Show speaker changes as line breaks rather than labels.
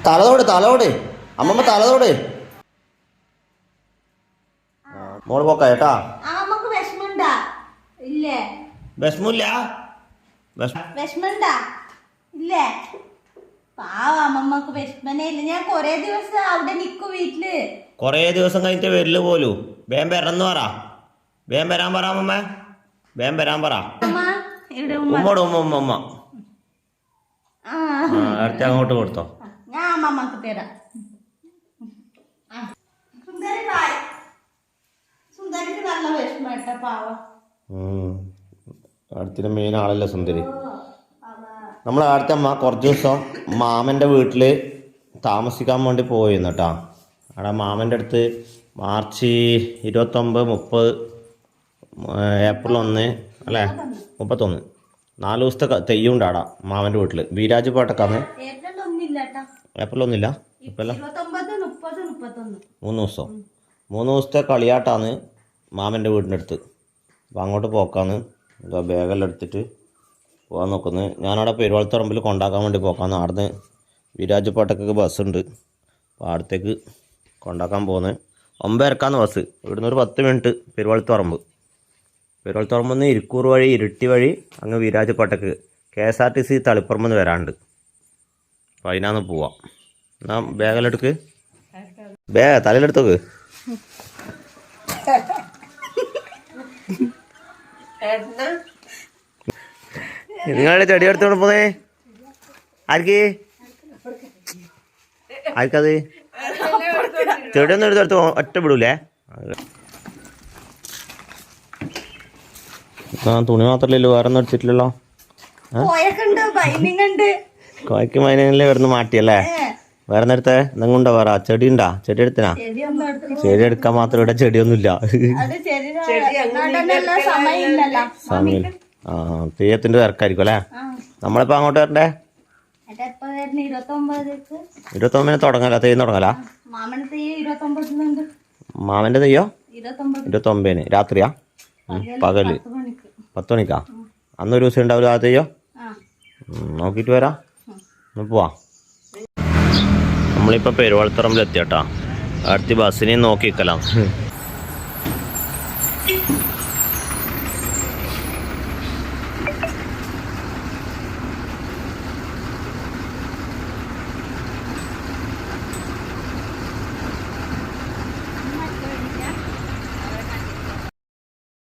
തലതോട് അമ്മമ്മ തലതോട് മോള് പോക്ക ചേട്ടാ. വിഷമില്ല
ഇല്ലേ പാവ അമ്മമ്മക്ക് വിഷമനേ ഇല്ല. ഞാൻ കൊറേ ദിവസം അവിടെ നിക്കും വീട്ടില്.
കൊറേ ദിവസം കഴിഞ്ഞിട്ട് വരില്ല പോലും. വേം വരന്ന് പറ, വേം വരാൻ പറ അമ്മമ്മ, വേം വരാൻ പറ. ഉമ്മോട് ഉമ്മ അടുത്ത അങ്ങോട്ട് കൊടുത്തോ.
ഞാൻ അമ്മമ്മക്ക് തരാം. സുന്ദരിക്ക് നല്ല വിഷമട്ട പാവ.
അടുത്തിന് മെയിൻ ആളല്ലേ സുന്ദരി. നമ്മൾ അടുത്ത അമ്മ കുറച്ച് ദിവസം മാമൻ്റെ വീട്ടിൽ താമസിക്കാൻ വേണ്ടി പോയിരുന്നു കേട്ടോ. അവിടെ മാമൻ്റെ അടുത്ത് മാർച്ച് 29, 30, ഏപ്രിൽ 1 അല്ലേ 31 4 ദിവസത്തെ തെയ്യമുണ്ട് അവിടെ മാമൻ്റെ വീട്ടിൽ. വീരാജ് പാട്ടക്കാന്ന്. ഏപ്രിൽ 1 ഇപ്പല്ല 3 ദിവസം 3 ദിവസത്തെ കളിയാട്ടാന്ന് മാമൻ്റെ വീടിൻ്റെ അടുത്ത്. അപ്പോൾ അങ്ങോട്ട് പോക്കാന്ന്. എന്താ ബാഗെല്ലാം എടുത്തിട്ട് പോകാൻ നോക്കുന്നത്. ഞാനവിടെ പെരുവാളത്തുറമ്പിൽ കൊണ്ടാക്കാൻ വേണ്ടി പോക്കാന്ന്. അവിടുന്ന് വിരാജ് പാട്ടക്കൊക്കെ ബസ്സുണ്ട്. അപ്പോൾ അവിടത്തേക്ക് കൊണ്ടാക്കാൻ പോകുന്നത്. 9:30 ബസ്. ഇവിടുന്ന് ഒരു 10 മിനിറ്റ് പെരുവാളത്തുറമ്പ്. പെരുവാളത്തുറമ്പിൽ നിന്ന് ഇരിക്കൂർ വഴി ഇരിട്ടി വഴി അങ്ങ് വിരാജ് പാട്ടക്ക് KSRTC തളിപ്പുറമ്പിൽ നിന്ന് വരാണ്ട്. അപ്പോൾ അതിനാന്ന് പോവാം. എന്നാ ബാഗെല്ലാം എടുക്ക്. തലയിലെടുത്തോക്ക്. നിങ്ങളുടെ ചെടി എടുത്തോണ്ട് പോന്നേ. ആർക്കത് ചെടിയൊന്നും എടുത്തെടുത്ത് ഒറ്റ വിടൂലേ. തുണി മാത്രല്ലല്ലോ, വേറെ ഒന്നും എടുത്തിട്ടില്ലല്ലോ. കോയക്ക് മൈനല്ലേ വരുന്ന മാറ്റിയല്ലേ. വേറെ നേരത്തെ എന്തെങ്കിലും ഉണ്ടോ? വേറെ ചെടി ഉണ്ടാ? ചെടി എടുത്തിനാ? ചെടി എടുക്കാൻ മാത്രം ഇവിടെ ചെടിയൊന്നുമില്ല. സമയം തെയ്യത്തിന്റെ തിരക്കായിരിക്കും അല്ലേ. നമ്മളിപ്പോ അങ്ങോട്ട് വരണ്ടേ? 29 തുടങ്ങല. തെയ്യം തുടങ്ങല. മാമന്റെ തെയ്യോ 29 രാത്രിയാ? പകല് 10 മണിക്കാ? അന്നൊരു ദിവസം ഉണ്ടാവില്ല ആ തെയ്യോ? നോക്കിട്ട് വരാം. പോവാ. നമ്മളിപ്പോ പെരുവാളത്തുറമ്പിൽ എത്തിയാട്ടാ. അടുത്ത ബസ്സിനെ നോക്കിക്കലാം.